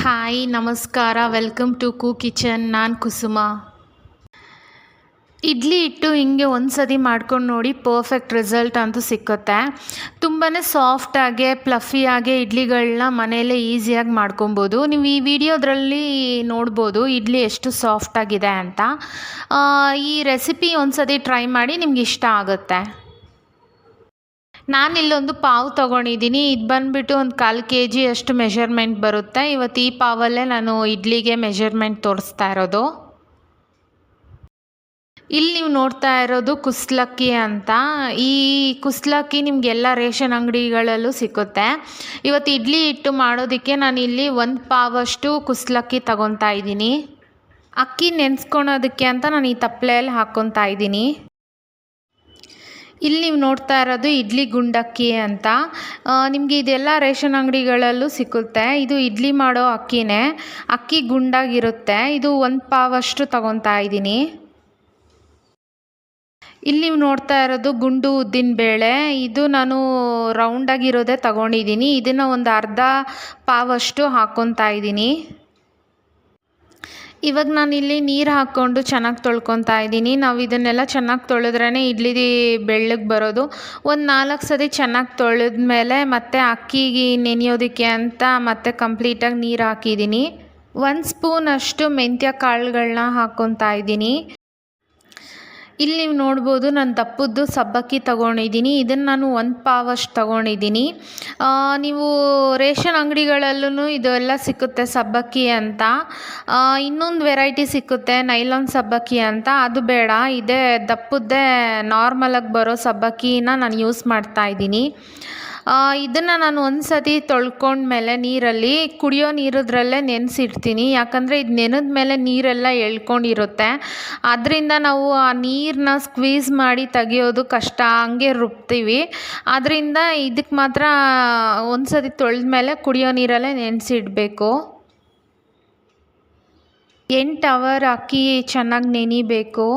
Hi ನಮಸ್ಕಾರ, welcome to kitchen. ನಾನು ಕುಸುಮ. ಇಡ್ಲಿ ಹಿಟ್ಟು ಹಿಂಗೆ ಒಂದು ಸತಿ ಮಾಡ್ಕೊಂಡು ನೋಡಿ, ಪರ್ಫೆಕ್ಟ್ ರಿಸಲ್ಟ್ ಅಂತೂ ಸಿಕ್ಕುತ್ತೆ. ತುಂಬಾ ಸಾಫ್ಟಾಗೆ ಪ್ಲಫಿಯಾಗೆ ಇಡ್ಲಿಗಳನ್ನ ಮನೆಯಲ್ಲೇ ಈಸಿಯಾಗಿ ಮಾಡ್ಕೊಬೋದು. ನೀವು ಈ ವಿಡಿಯೋದ್ರಲ್ಲಿ ನೋಡ್ಬೋದು ಇಡ್ಲಿ ಎಷ್ಟು ಸಾಫ್ಟಾಗಿದೆ ಅಂತ. ಈ ರೆಸಿಪಿ ಒಂದು ಸತಿ ಟ್ರೈ ಮಾಡಿ, ನಿಮ್ಗೆ ಇಷ್ಟ ಆಗುತ್ತೆ. ನಾನಿಲ್ಲೊಂದು ಪಾವು ತೊಗೊಂಡಿದ್ದೀನಿ. ಇದು ಬಂದುಬಿಟ್ಟು ಒಂದು 1/4 kg ಅಷ್ಟು ಮೆಷರ್ಮೆಂಟ್ ಬರುತ್ತೆ. ಇವತ್ತು ಈ ಪಾವಲ್ಲೇ ನಾನು ಇಡ್ಲಿಗೆ ಮೆಷರ್ಮೆಂಟ್ ತೋರಿಸ್ತಾ ಇರೋದು. ಇಲ್ಲಿ ನೀವು ನೋಡ್ತಾ ಇರೋದು ಕುಸ್ಲಕ್ಕಿ ಅಂತ. ಈ ಕುಸ್ಲಕ್ಕಿ ನಿಮಗೆಲ್ಲ ರೇಷನ್ ಅಂಗಡಿಗಳಲ್ಲೂ ಸಿಕ್ಕುತ್ತೆ. ಇವತ್ತು ಇಡ್ಲಿ ಹಿಟ್ಟು ಮಾಡೋದಕ್ಕೆ ನಾನಿಲ್ಲಿ 1 ಪಾವಷ್ಟು ಕುಸ್ಲಕ್ಕಿ ತಗೊತಾ ಇದ್ದೀನಿ. ಅಕ್ಕಿ ನೆನೆಸ್ಕೊಳೋದಕ್ಕೆ ಅಂತ ನಾನು ಈ ತಪ್ಪಲೆಯಲ್ಲಿ ಹಾಕ್ಕೊತಾ ಇದ್ದೀನಿ. ಇಲ್ಲಿ ನೀವು ನೋಡ್ತಾ ಇರೋದು ಇಡ್ಲಿ ಗುಂಡಕ್ಕಿ ಅಂತ. ನಿಮಗೆ ಇದೆಲ್ಲ ರೇಷನ್ ಅಂಗಡಿಗಳಲ್ಲೂ ಸಿಕ್ಕುತ್ತೆ. ಇದು ಇಡ್ಲಿ ಮಾಡೋ ಅಕ್ಕಿನೇ, ಅಕ್ಕಿ ಗುಂಡಾಗಿರುತ್ತೆ. ಇದು 1 ಪಾವಷ್ಟು ತಗೊತಾ ಇದ್ದೀನಿ. ಇಲ್ಲಿ ನೀವು ನೋಡ್ತಾ ಇರೋದು ಗುಂಡು ಉದ್ದಿನ ಬೇಳೆ. ಇದು ನಾನು ರೌಂಡಾಗಿರೋದೇ ತಗೊಂಡಿದ್ದೀನಿ. ಇದನ್ನು ಒಂದು ಅರ್ಧ ಪಾವಷ್ಟು ಹಾಕ್ಕೊತಾ ಇದ್ದೀನಿ. ಇವಾಗ ನಾನಿಲ್ಲಿ ನೀರು ಹಾಕ್ಕೊಂಡು ಚೆನ್ನಾಗಿ ತೊಳ್ಕೊತಾ ಇದ್ದೀನಿ. ನಾವು ಇದನ್ನೆಲ್ಲ ಚೆನ್ನಾಗಿ ತೊಳೆದ್ರೇ ಇಡ್ಲಿ ಬೆಳ್ಳಗೆ ಬರೋದು. ಒಂದು 4 ಸತಿ ಚೆನ್ನಾಗಿ ತೊಳೆದ್ಮೇಲೆ ಮತ್ತೆ ಅಕ್ಕಿಗೆ ನೆನೆಯೋದಕ್ಕೆ ಅಂತ ಮತ್ತೆ ಕಂಪ್ಲೀಟಾಗಿ ನೀರು ಹಾಕಿದ್ದೀನಿ. 1 ಸ್ಪೂನಷ್ಟು ಮೆಂತ್ಯ ಕಾಳುಗಳನ್ನ ಹಾಕ್ಕೊತಾ ಇದ್ದೀನಿ. ಇಲ್ಲಿ ನೀವು ನೋಡ್ಬೋದು ನಾನು ದಪ್ಪದ್ದು ಸಬ್ಬಕ್ಕಿ ತೊಗೊಂಡಿದ್ದೀನಿ. ಇದನ್ನು ನಾನು 1 ಪಾವಷ್ಟು ತೊಗೊಂಡಿದ್ದೀನಿ. ನೀವು ರೇಷನ್ ಅಂಗಡಿಗಳಲ್ಲೂ ಇದೆಲ್ಲ ಸಿಕ್ಕುತ್ತೆ ಸಬ್ಬಕ್ಕಿ ಅಂತ. ಇನ್ನೊಂದು ವೆರೈಟಿ ಸಿಕ್ಕುತ್ತೆ ನೈಲಾನ್ ಸಬ್ಬಕ್ಕಿ ಅಂತ, ಅದು ಬೇಡ. ಇದೇ ದಪ್ಪದ್ದೇ ನಾರ್ಮಲಾಗಿ ಬರೋ ಸಬ್ಬಕ್ಕಿನ ನಾನು ಯೂಸ್ ಮಾಡ್ತಾಯಿದ್ದೀನಿ. ಇದನ್ನು ನಾನು ಒಂದು ಸತಿ ತೊಳ್ಕೊಂಡ್ಮೇಲೆ ನೀರಲ್ಲಿ, ಕುಡಿಯೋ ನೀರದ್ರಲ್ಲೇ ನೆನೆಸಿಡ್ತೀನಿ. ಯಾಕಂದರೆ ಇದು ನೆನೆದ ಮೇಲೆ ನೀರೆಲ್ಲ ಎಳ್ಕೊಂಡಿರುತ್ತೆ. ಅದರಿಂದ ನಾವು ಆ ನೀರನ್ನ ಸ್ಕ್ವೀಸ್ ಮಾಡಿ ತೆಗಿಯೋದು ಕಷ್ಟ, ಹಂಗೆ ರುಬ್ತೀವಿ. ಆದ್ದರಿಂದ ಇದಕ್ಕೆ ಮಾತ್ರ ಒಂದು ಸತಿ ತೊಳೆದ ಮೇಲೆ ಕುಡಿಯೋ ನೀರಲ್ಲೇ ನೆನೆಸಿಡಬೇಕು. 8 ಅವರ್ ಅಕ್ಕಿ ಚೆನ್ನಾಗಿ ನೆನಿಬೇಕು.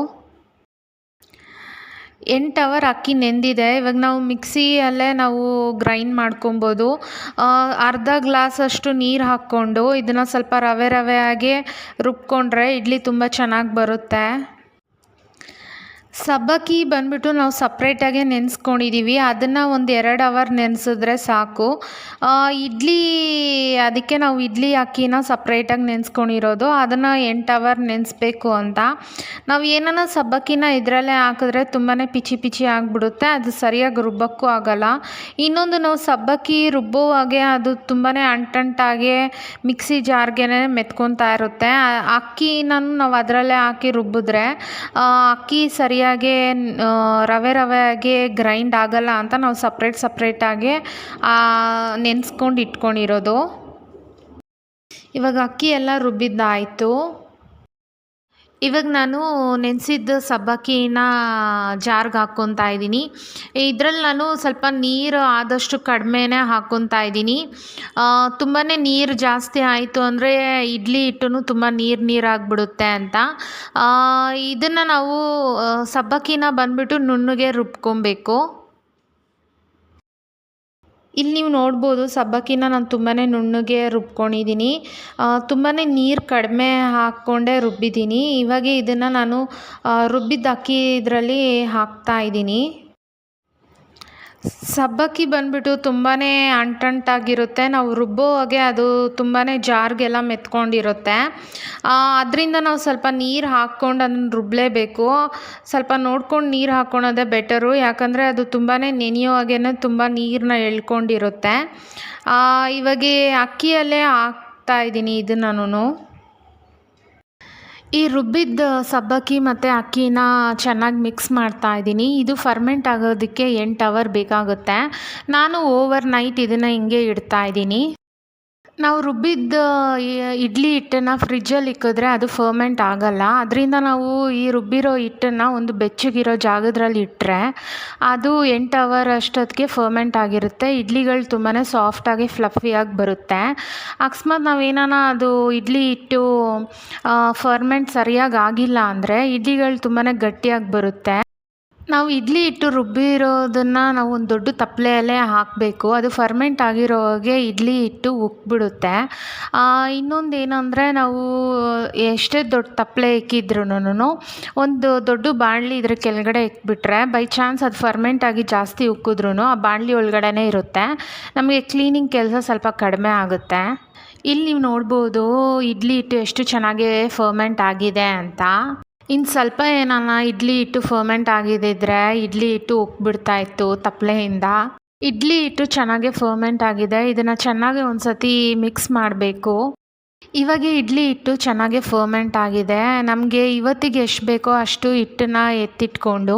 8 ಅವರ್ ಅಕ್ಕಿ ನೆಂದಿದೆ. ಇವಾಗ ನಾವು ಮಿಕ್ಸಿಯಲ್ಲೇ ನಾವು ಗ್ರೈಂಡ್ ಮಾಡ್ಕೊಬೋದು. ಅರ್ಧ ಗ್ಲಾಸಷ್ಟು ನೀರು ಹಾಕ್ಕೊಂಡು ಇದನ್ನು ಸ್ವಲ್ಪ ರವೆ ಆಗಿ ರುಬ್ಕೊಂಡ್ರೆ ಇಡ್ಲಿ ತುಂಬ ಚೆನ್ನಾಗಿ ಬರುತ್ತೆ. ಸಬ್ಬಕ್ಕಿ ಬಂದುಬಿಟ್ಟು ನಾವು ಸಪ್ರೇಟಾಗೆ ನೆನೆಸ್ಕೊಂಡಿದ್ದೀವಿ. ಅದನ್ನು ಒಂದು 2 ಅವರ್ ನೆನೆಸಿದ್ರೆ ಸಾಕು. ಇಡ್ಲಿ, ಅದಕ್ಕೆ ನಾವು ಇಡ್ಲಿ ಅಕ್ಕಿನ ಸಪ್ರೇಟಾಗಿ ನೆನೆಸ್ಕೊಂಡಿರೋದು. ಅದನ್ನು 8 ಅವರ್ ನೆನೆಸ್ಬೇಕು ಅಂತ. ನಾವು ಏನಾನ ಸಬ್ಬಕ್ಕಿನ ಇದರಲ್ಲೇ ಹಾಕಿದ್ರೆ ತುಂಬಾ ಪಿಚಿ ಆಗಿಬಿಡುತ್ತೆ. ಅದು ಸರಿಯಾಗಿ ರುಬ್ಬಕ್ಕೂ ಆಗೋಲ್ಲ. ಇನ್ನೊಂದು, ನಾವು ಸಬ್ಬಕ್ಕಿ ರುಬ್ಬುವಾಗೆ ಅದು ತುಂಬಾ ಅಂಟಂಟಾಗಿ ಮಿಕ್ಸಿ ಜಾರ್ಗೆ ಮೆತ್ಕೊತಾ ಇರುತ್ತೆ. ಅಕ್ಕಿನೂ ನಾವು ಅದರಲ್ಲೇ ಹಾಕಿ ರುಬ್ಬಿದ್ರೆ ಅಕ್ಕಿ ಸರಿಯಾಗಿ ರವೆ ಆಗಿ ಗ್ರೈಂಡ್ ಆಗಲ್ಲ ಅಂತ ನಾವು ಸಪ್ರೇಟಾಗಿ ನೆನೆಸ್ಕೊಂಡು ಇಟ್ಕೊಂಡಿರೋದು. ಇವಾಗ ಅಕ್ಕಿ ಎಲ್ಲ ರುಬ್ಬಿದ್ದಾಯಿತು. ಇವಾಗ ನಾನು ನೆನೆಸಿದ್ದ ಸಬ್ಬಕ್ಕಿನ ಜಾರ್ಗೆ ಹಾಕ್ಕೊತಾ ಇದ್ದೀನಿ. ಇದರಲ್ಲಿ ನಾನು ಸ್ವಲ್ಪ ನೀರು ಆದಷ್ಟು ಕಡಿಮೆನೇ ಹಾಕ್ಕೊತಾ ಇದ್ದೀನಿ. ತುಂಬಾ ನೀರು ಜಾಸ್ತಿ ಆಯಿತು ಅಂದರೆ ಇಡ್ಲಿ ಹಿಟ್ಟು ತುಂಬ ನೀರಾಗಿಬಿಡುತ್ತೆ ಅಂತ. ಇದನ್ನು ನಾವು ಸಬ್ಬಕ್ಕಿನ ಬಂದುಬಿಟ್ಟು ನುಣ್ಣಗೆ ರುಬ್ಕೊಬೇಕು. ಇಲ್ಲಿ ನೀವು ನೋಡ್ಬೋದು ಸಬ್ಬಕ್ಕಿನ ನಾನು ತುಂಬಾ ನುಣ್ಣಗೆ ರುಬ್ಕೊಂಡಿದ್ದೀನಿ. ತುಂಬಾ ನೀರು ಕಡಿಮೆ ಹಾಕ್ಕೊಂಡೇ ರುಬ್ಬಿದ್ದೀನಿ. ಇವಾಗ ಇದನ್ನು ನಾನು ರುಬ್ಬಿದ ಅಕ್ಕಿ ಇದರಲ್ಲಿ ಹಾಕ್ತಾಯಿದ್ದೀನಿ. ಸಬ್ಬಕ್ಕಿ ಬಂದುಬಿಟ್ಟು ತುಂಬಾ ಅಂಟಂಟಾಗಿರುತ್ತೆ. ನಾವು ರುಬ್ಬುವಾಗೆ ಅದು ತುಂಬಾ ಜಾರ್ಗೆಲ್ಲ ಮೆತ್ಕೊಂಡಿರುತ್ತೆ. ಅದರಿಂದ ನಾವು ಸ್ವಲ್ಪ ನೀರು ಹಾಕ್ಕೊಂಡು ಅದನ್ನು ರುಬ್ಬಲೇಬೇಕು. ಸ್ವಲ್ಪ ನೋಡ್ಕೊಂಡು ನೀರು ಹಾಕ್ಕೊಳೋದೇ ಬೆಟರು. ಯಾಕಂದರೆ ಅದು ತುಂಬಾ ನೆನೆಯುವಾಗೇ ತುಂಬ ನೀರನ್ನ ಎಳ್ಕೊಂಡಿರುತ್ತೆ. ಇವಾಗ ಅಕ್ಕಿಯಲ್ಲೇ ಹಾಕ್ತಾಯಿದ್ದೀನಿ ಇದನ್ನು. ಈ ರುಬ್ಬಿದ ಸಬ್ಬಕ್ಕಿ ಮತ್ತು ಅಕ್ಕಿನ ಚೆನ್ನಾಗಿ ಮಿಕ್ಸ್ ಮಾಡ್ತಾಯಿದ್ದೀನಿ. ಇದು ಫರ್ಮೆಂಟ್ ಆಗೋದಕ್ಕೆ 8 ಅವರ್ ಬೇಕಾಗುತ್ತೆ. ನಾನು ಓವರ್ ನೈಟ್ ಇದನ್ನು ಹಿಂಗೆ ಇಡ್ತಾಯಿದ್ದೀನಿ. ನಾವು ರುಬ್ಬಿದ ಇಡ್ಲಿ ಹಿಟ್ಟನ್ನು ಫ್ರಿಜ್ಜಲ್ಲಿ ಇಕ್ಕಿದ್ರೆ ಅದು ಫರ್ಮೆಂಟ್ ಆಗೋಲ್ಲ. ಅದರಿಂದ ನಾವು ಈ ರುಬ್ಬಿರೋ ಹಿಟ್ಟನ್ನು ಒಂದು ಬೆಚ್ಚಗಿರೋ ಜಾಗದಲ್ಲಿ ಇಟ್ಟರೆ ಅದು 8 ಅವರ್ ಅಷ್ಟೊತ್ತಿಗೆ ಫರ್ಮೆಂಟ್ ಆಗಿರುತ್ತೆ. ಇಡ್ಲಿಗಳು ತುಂಬಾ ಸಾಫ್ಟಾಗಿ ಫ್ಲಫಿಯಾಗಿ ಬರುತ್ತೆ. ಅಕಸ್ಮಾತ್ ನಾವೇನಾನ ಅದು ಇಡ್ಲಿ ಹಿಟ್ಟು ಫರ್ಮೆಂಟ್ ಸರಿಯಾಗಿ ಆಗಿಲ್ಲ ಅಂದರೆ ಇಡ್ಲಿಗಳು ತುಂಬಾ ಗಟ್ಟಿಯಾಗಿ ಬರುತ್ತೆ. ನಾವು ಇಡ್ಲಿ ಹಿಟ್ಟು ರುಬ್ಬಿರೋದನ್ನು ನಾವು ಒಂದು ದೊಡ್ಡ ತಪ್ಪಲೆಯಲ್ಲೇ ಹಾಕಬೇಕು. ಅದು ಫರ್ಮೆಂಟ್ ಆಗಿರೋ ಹಾಗೆ ಇಡ್ಲಿ ಹಿಟ್ಟು ಉಕ್ಬಿಡುತ್ತೆ. ಇನ್ನೊಂದೇನೆಂದರೆ ನಾವು ಎಷ್ಟೇ ದೊಡ್ಡ ತಪ್ಪಲೆ ಇಕ್ಕಿದ್ರುನು ಒಂದು ದೊಡ್ಡ ಬಾಣಲಿ ಇದ್ರ ಕೆಳಗಡೆ ಇಕ್ಬಿಟ್ರೆ ಬೈ ಚಾನ್ಸ್ ಅದು ಫರ್ಮೆಂಟ್ ಆಗಿ ಜಾಸ್ತಿ ಉಕ್ಕಿದ್ರೂ ಆ ಬಾಣಲಿ ಒಳಗಡೆನೇ ಇರುತ್ತೆ. ನಮಗೆ ಕ್ಲೀನಿಂಗ್ ಕೆಲಸ ಸ್ವಲ್ಪ ಕಡಿಮೆ ಆಗುತ್ತೆ. ಇಲ್ಲಿ ನೀವು ನೋಡ್ಬೋದು ಇಡ್ಲಿ ಹಿಟ್ಟು ಎಷ್ಟು ಚೆನ್ನಾಗಿ ಫರ್ಮೆಂಟ್ ಆಗಿದೆ ಅಂತ. ಇನ್ನು ಸ್ವಲ್ಪ ಏನಾನ ಇಡ್ಲಿ ಹಿಟ್ಟು ಫರ್ಮೆಂಟ್ ಆಗಿದ್ದಿದ್ರೆ ಇಡ್ಲಿ ಹಿಟ್ಟು ಉಕ್ಬಿಡ್ತಾಯಿತ್ತು ತಪ್ಪಲೆಯಿಂದ. ಇಡ್ಲಿ ಹಿಟ್ಟು ಚೆನ್ನಾಗಿ ಫರ್ಮೆಂಟ್ ಆಗಿದೆ. ಇದನ್ನು ಚೆನ್ನಾಗಿ ಒಂದು ಸತಿ ಮಿಕ್ಸ್ ಮಾಡಬೇಕು. ಇವಾಗ ಇಡ್ಲಿ ಹಿಟ್ಟು ಚೆನ್ನಾಗಿ ಫರ್ಮೆಂಟ್ ಆಗಿದೆ. ನಮಗೆ ಇವತ್ತಿಗೆ ಎಷ್ಟು ಬೇಕೋ ಅಷ್ಟು ಹಿಟ್ಟನ್ನು ಎತ್ತಿಟ್ಕೊಂಡು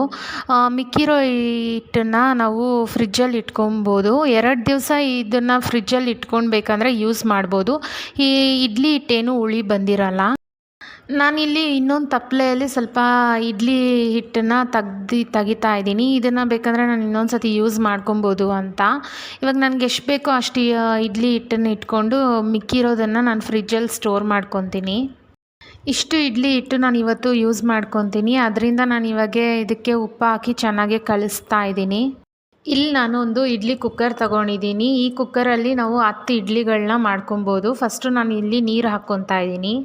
ಮಿಕ್ಕಿರೋ ಹಿಟ್ಟನ್ನು ನಾವು ಫ್ರಿಜ್ಜಲ್ಲಿ ಇಟ್ಕೊಬೋದು. 2 ದಿವಸ ಇದನ್ನು ಫ್ರಿಜ್ಜಲ್ಲಿ ಇಟ್ಕೊಳ್ಬೇಕಂದ್ರೆ ಯೂಸ್ ಮಾಡ್ಬೋದು. ಈ ಇಡ್ಲಿ ಹಿಟ್ಟೇನು ಹುಳಿ ಬಂದಿರಲ್ಲ. ನಾನಿಲ್ಲಿ ಇನ್ನೊಂದು ತಪ್ಪಲೆಯಲ್ಲಿ ಸ್ವಲ್ಪ ಇಡ್ಲಿ ಹಿಟ್ಟನ್ನು ತೆಗಿತಾ ಇದ್ದೀನಿ. ಇದನ್ನು ಬೇಕಂದರೆ ನಾನು ಇನ್ನೊಂದು ಸತಿ ಯೂಸ್ ಮಾಡ್ಕೊಬೋದು ಅಂತ. ಇವಾಗ ನನಗೆ ಎಷ್ಟು ಬೇಕೋ ಅಷ್ಟು ಇಡ್ಲಿ ಹಿಟ್ಟನ್ನು ಇಟ್ಕೊಂಡು ಮಿಕ್ಕಿರೋದನ್ನು ನಾನು ಫ್ರಿಜ್ಜಲ್ಲಿ ಸ್ಟೋರ್ ಮಾಡ್ಕೊತೀನಿ. ಇಷ್ಟು ಇಡ್ಲಿ ಹಿಟ್ಟು ನಾನು ಇವತ್ತು ಯೂಸ್ ಮಾಡ್ಕೊತೀನಿ. ಅದರಿಂದ ನಾನು ಇವಾಗ ಇದಕ್ಕೆ ಉಪ್ಪು ಹಾಕಿ ಚೆನ್ನಾಗಿ ಕಲಿಸ್ತಾ ಇದ್ದೀನಿ. ಇಲ್ಲಿ ನಾನು ಒಂದು ಇಡ್ಲಿ ಕುಕ್ಕರ್ ತೊಗೊಂಡಿದ್ದೀನಿ. ಈ ಕುಕ್ಕರಲ್ಲಿ ನಾವು 10 ಇಡ್ಲಿಗಳನ್ನ ಮಾಡ್ಕೊಬೋದು. ಫಸ್ಟು ನಾನು ಇಲ್ಲಿ ನೀರು ಹಾಕ್ಕೊತಾ ಇದ್ದೀನಿ.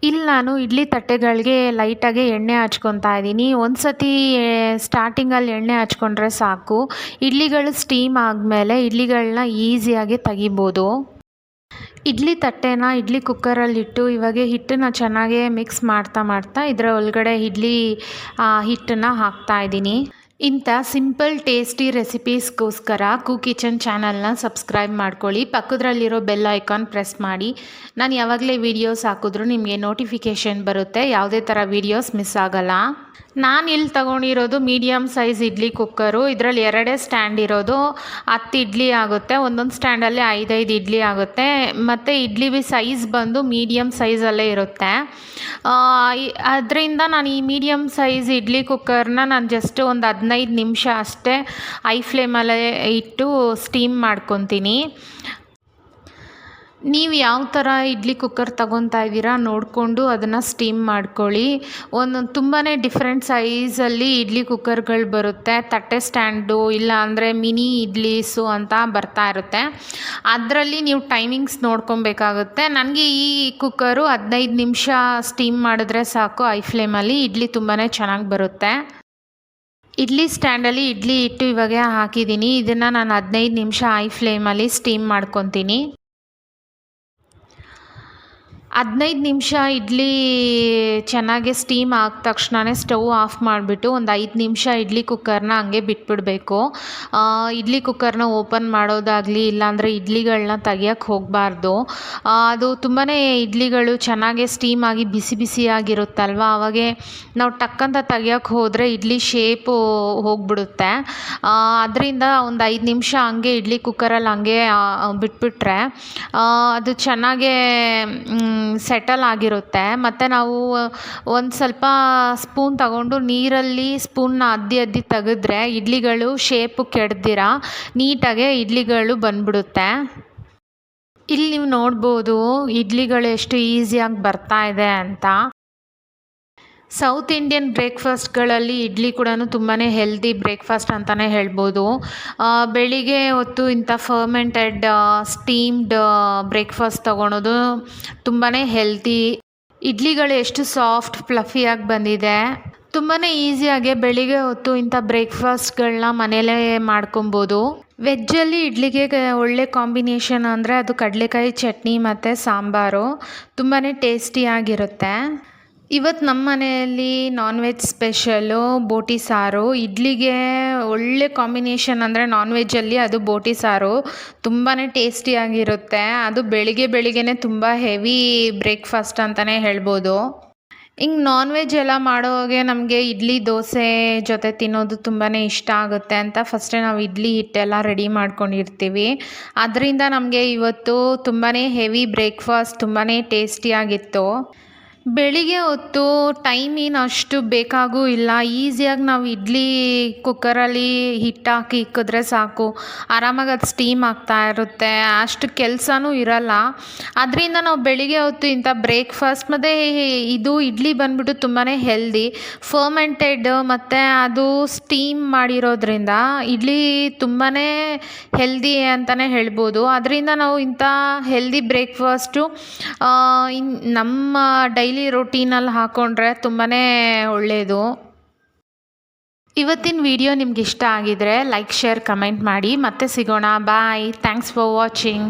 ಇಲ್ಲಿ ನಾನು ಇಡ್ಲಿ ತಟ್ಟೆಗಳಿಗೆ ಲೈಟಾಗಿ ಎಣ್ಣೆ ಹಚ್ಕೊತಾ ಇದ್ದೀನಿ. ಒಂದು ಸತಿ ಸ್ಟಾರ್ಟಿಂಗಲ್ಲಿ ಎಣ್ಣೆ ಹಚ್ಕೊಂಡ್ರೆ ಸಾಕು. ಇಡ್ಲಿಗಳು ಸ್ಟೀಮ್ ಆದಮೇಲೆ ಇಡ್ಲಿಗಳನ್ನ ಈಸಿಯಾಗಿ ತೆಗಿಬೋದು. ಇಡ್ಲಿ ತಟ್ಟೆನ ಇಡ್ಲಿ ಕುಕ್ಕರಲ್ಲಿಟ್ಟು ಇವಾಗ ಹಿಟ್ಟನ್ನು ಚೆನ್ನಾಗೇ ಮಿಕ್ಸ್ ಮಾಡ್ತಾ ಇದರ ಒಳಗಡೆ ಇಡ್ಲಿ ಹಿಟ್ಟನ್ನು ಹಾಕ್ತಾಯಿದ್ದೀನಿ. ಇಂಥ ಸಿಂಪಲ್ ಟೇಸ್ಟಿ ರೆಸಿಪೀಸ್ಗೋಸ್ಕರ ಕುಕಿಚನ್ ಚಾನಲ್ನ ಸಬ್ಸ್ಕ್ರೈಬ್ ಮಾಡ್ಕೊಳ್ಳಿ. ಪಕ್ಕದಲ್ಲಿರೋ ಬೆಲ್ ಐಕಾನ್ ಪ್ರೆಸ್ ಮಾಡಿ. ನಾನು ಯಾವಾಗಲೇ ವೀಡಿಯೋಸ್ ಹಾಕಿದ್ರೂ ನಿಮಗೆ ನೋಟಿಫಿಕೇಷನ್ ಬರುತ್ತೆ. ಯಾವುದೇ ಥರ ವೀಡಿಯೋಸ್ ಮಿಸ್ ಆಗಲ್ಲ. ನಾನು ಇಲ್ಲಿ ತೊಗೊಂಡಿರೋದು ಮೀಡಿಯಮ್ ಸೈಜ್ ಇಡ್ಲಿ ಕುಕ್ಕರು. ಇದರಲ್ಲಿ 2 ಸ್ಟ್ಯಾಂಡ್ ಇರೋದು. 10 ಇಡ್ಲಿ ಆಗುತ್ತೆ. ಒಂದೊಂದು ಸ್ಟ್ಯಾಂಡಲ್ಲಿ 5 ಇಡ್ಲಿ ಆಗುತ್ತೆ. ಮತ್ತು ಇಡ್ಲಿ ಸೈಜ್ ಬಂದು ಮೀಡಿಯಮ್ ಸೈಜಲ್ಲೇ ಇರುತ್ತೆ. ಅದರಿಂದ ನಾನು ಈ ಮೀಡಿಯಮ್ ಸೈಜ್ ಇಡ್ಲಿ ಕುಕ್ಕರ್ನ ನಾನು ಜಸ್ಟ್ ಒಂದು 15 ನಿಮಿಷ ಅಷ್ಟೇ ಐ ಫ್ಲೇಮಲ್ಲೇ ಇಟ್ಟು ಸ್ಟೀಮ್ ಮಾಡ್ಕೊತೀನಿ. ನೀವು ಯಾವ ಥರ ಇಡ್ಲಿ ಕುಕ್ಕರ್ ತೊಗೊತಾ ಇದ್ದೀರಾ ನೋಡಿಕೊಂಡು ಅದನ್ನು ಸ್ಟೀಮ್ ಮಾಡ್ಕೊಳ್ಳಿ. ತುಂಬಾ ಡಿಫ್ರೆಂಟ್ ಸೈಜಲ್ಲಿ ಇಡ್ಲಿ ಕುಕ್ಕರ್ಗಳು ಬರುತ್ತೆ. ತಟ್ಟೆ ಸ್ಟ್ಯಾಂಡು ಇಲ್ಲ ಅಂದರೆ ಮಿನಿ ಇಡ್ಲೀಸು ಅಂತ ಬರ್ತಾ ಇರುತ್ತೆ. ಅದರಲ್ಲಿ ನೀವು ಟೈಮಿಂಗ್ಸ್ ನೋಡ್ಕೊಬೇಕಾಗುತ್ತೆ. ನನಗೆ ಈ ಕುಕ್ಕರು 15 ನಿಮಿಷ ಸ್ಟೀಮ್ ಮಾಡಿದ್ರೆ ಸಾಕು ಐ ಫ್ಲೇಮಲ್ಲಿ. ಇಡ್ಲಿ ತುಂಬಾ ಚೆನ್ನಾಗಿ ಬರುತ್ತೆ. ಇಡ್ಲಿ ಸ್ಟ್ಯಾಂಡಲ್ಲಿ ಇಡ್ಲಿ ಇಟ್ಟು ಇವಾಗ ಹಾಕಿದ್ದೀನಿ. ಇದನ್ನು ನಾನು 15 ನಿಮಿಷ ಐ ಫ್ಲೇಮಲ್ಲಿ ಸ್ಟೀಮ್ ಮಾಡ್ಕೊತೀನಿ. 15 ನಿಮಿಷ ಇಡ್ಲಿ ಚೆನ್ನಾಗಿ ಸ್ಟೀಮ್ ಆದ ತಕ್ಷಣವೇ ಸ್ಟವ್ ಆಫ್ ಮಾಡಿಬಿಟ್ಟು ಒಂದು 5 ನಿಮಿಷ ಇಡ್ಲಿ ಕುಕ್ಕರ್ನ ಹಂಗೆ ಬಿಟ್ಬಿಡಬೇಕು. ಇಡ್ಲಿ ಕುಕ್ಕರ್ನ ಓಪನ್ ಮಾಡೋದಾಗಲಿ ಇಲ್ಲಾಂದರೆ ಇಡ್ಲಿಗಳನ್ನ ತೆಗಿಯೋಕ್ಕೆ ಹೋಗಬಾರ್ದು. ಅದು ತುಂಬಾ ಇಡ್ಲಿಗಳು ಚೆನ್ನಾಗಿ ಸ್ಟೀಮ್ ಆಗಿ ಬಿಸಿ ಬಿಸಿಯಾಗಿರುತ್ತಲ್ವ, ಅವಾಗೆ ನಾವು ಟಕ್ಕಂತ ತೆಗಿಯೋಕ್ಕೆ ಹೋದರೆ ಇಡ್ಲಿ ಶೇಪು ಹೋಗಿಬಿಡುತ್ತೆ. ಅದರಿಂದ ಒಂದು 5 ನಿಮಿಷ ಹಂಗೆ ಇಡ್ಲಿ ಕುಕ್ಕರಲ್ಲಿ ಹಂಗೆ ಬಿಟ್ಬಿಟ್ರೆ ಅದು ಚೆನ್ನಾಗೇ ಸೆಟಲ್ ಆಗಿರುತ್ತೆ. ಮತ್ತು ನಾವು ಒಂದು ಸ್ವಲ್ಪ ಸ್ಪೂನ್ ತಗೊಂಡು ನೀರಲ್ಲಿ ಸ್ಪೂನ್ನ ಅದ್ದಿ ತೆಗೆದ್ರೆ ಇಡ್ಲಿಗಳು ಶೇಪು ಕೆಡ್ದಿರ ನೀಟಾಗೆ ಇಡ್ಲಿಗಳು ಬಂದ್ಬಿಡುತ್ತೆ. ಇಲ್ಲಿ ನೀವು ನೋಡ್ಬೋದು ಇಡ್ಲಿಗಳು ಎಷ್ಟು ಈಸಿಯಾಗಿ ಬರ್ತಾ ಇದೆ ಅಂತ. ಸೌತ್ ಇಂಡಿಯನ್ ಬ್ರೇಕ್ಫಾಸ್ಟ್ಗಳಲ್ಲಿ ಇಡ್ಲಿ ಕೂಡ ತುಂಬಾ ಹೆಲ್ದಿ ಬ್ರೇಕ್ಫಾಸ್ಟ್ ಅಂತಲೇ ಹೇಳ್ಬೋದು. ಬೆಳಿಗ್ಗೆ ಹೊತ್ತು ಇಂಥ ಫರ್ಮೆಂಟೆಡ್ ಸ್ಟೀಮ್ಡ್ ಬ್ರೇಕ್ಫಾಸ್ಟ್ ತೊಗೊಳೋದು ತುಂಬಾ ಹೆಲ್ದಿ. ಇಡ್ಲಿಗಳು ಎಷ್ಟು ಸಾಫ್ಟ್ ಫ್ಲಫಿಯಾಗಿ ಬಂದಿದೆ. ತುಂಬಾ ಈಸಿಯಾಗಿ ಬೆಳಿಗ್ಗೆ ಹೊತ್ತು ಇಂಥ ಬ್ರೇಕ್ಫಾಸ್ಟ್ಗಳನ್ನ ಮನೇಲೇ ಮಾಡ್ಕೊಬೋದು. ವೆಜ್ಜಲ್ಲಿ ಇಡ್ಲಿಗೆ ಒಳ್ಳೆ ಕಾಂಬಿನೇಷನ್ ಅಂದರೆ ಅದು ಕಡಲೆಕಾಯಿ ಚಟ್ನಿ ಮತ್ತು ಸಾಂಬಾರು ತುಂಬಾ ಟೇಸ್ಟಿಯಾಗಿರುತ್ತೆ. ಇವತ್ತು ನಮ್ಮ ಮನೆಯಲ್ಲಿ ನಾನ್ ವೆಜ್ ಸ್ಪೆಷಲು ಬೋಟಿ ಸಾರು. ಇಡ್ಲಿಗೆ ಒಳ್ಳೆ ಕಾಂಬಿನೇಷನ್ ಅಂದರೆ ನಾನ್ ವೆಜ್ಜಲ್ಲಿ ಅದು ಬೋಟಿ ಸಾರು ತುಂಬಾ ಟೇಸ್ಟಿಯಾಗಿರುತ್ತೆ. ಅದು ಬೆಳಿಗ್ಗೆನೇ ತುಂಬ ಹೆವಿ ಬ್ರೇಕ್ಫಾಸ್ಟ್ ಅಂತಲೇ ಹೇಳ್ಬೋದು. ಹಿಂಗೆ ನಾನ್ ವೆಜ್ ಎಲ್ಲ ಮಾಡೋವಾಗೆ ನಮಗೆ ಇಡ್ಲಿ ದೋಸೆ ಜೊತೆ ತಿನ್ನೋದು ತುಂಬಾ ಇಷ್ಟ ಆಗುತ್ತೆ ಅಂತ ಫಸ್ಟೇ ನಾವು ಇಡ್ಲಿ ಹಿಟ್ಟೆಲ್ಲ ರೆಡಿ ಮಾಡ್ಕೊಂಡಿರ್ತೀವಿ. ಅದರಿಂದ ನಮಗೆ ಇವತ್ತು ತುಂಬಾ ಹೆವಿ ಬ್ರೇಕ್ಫಾಸ್ಟ್ ತುಂಬಾ ಟೇಸ್ಟಿಯಾಗಿತ್ತು. ಬೆಳಿಗ್ಗೆ ಹೊತ್ತು ಟೈಮ್ ಏನು ಅಷ್ಟು ಬೇಕಾಗೂ ಇಲ್ಲ. ಈಸಿಯಾಗಿ ನಾವು ಇಡ್ಲಿ ಕುಕ್ಕರಲ್ಲಿ ಹಿಟ್ಟು ಹಾಕಿ ಇಕ್ಕಿದ್ರೆ ಸಾಕು, ಆರಾಮಾಗಿ ಅದು ಸ್ಟೀಮ್ ಆಗ್ತಾ ಇರುತ್ತೆ. ಅಷ್ಟು ಕೆಲಸನೂ ಇರಲ್ಲ. ಅದರಿಂದ ನಾವು ಬೆಳಿಗ್ಗೆ ಹೊತ್ತು ಇಂಥ ಬ್ರೇಕ್ಫಾಸ್ಟ್ ಮತ್ತು ಇದು ಇಡ್ಲಿ ಬಂದ್ಬಿಟ್ಟು ತುಂಬಾ ಹೆಲ್ದಿ, ಫರ್ಮೆಂಟೆಡ್ ಮತ್ತು ಅದು ಸ್ಟೀಮ್ ಮಾಡಿರೋದ್ರಿಂದ ಇಡ್ಲಿ ತುಂಬಾ ಹೆಲ್ದಿ ಅಂತಲೇ ಹೇಳ್ಬೋದು. ಅದರಿಂದ ನಾವು ಇಂಥ ಹೆಲ್ದಿ ಬ್ರೇಕ್ಫಾಸ್ಟು ನಮ್ಮ ಡೈಲಿ ರೊಟೀನಲ್ಲಿ ಹಾಕ್ಕೊಂಡ್ರೆ ತುಂಬಾ ಒಳ್ಳೆಯದು. ಇವತ್ತಿನ ವಿಡಿಯೋ ನಿಮ್ಗೆ ಇಷ್ಟ ಆಗಿದ್ರೆ ಲೈಕ್, ಶೇರ್, ಕಮೆಂಟ್ ಮಾಡಿ. ಮತ್ತೆ ಸಿಗೋಣ. ಬಾಯ್. Thanks for watching.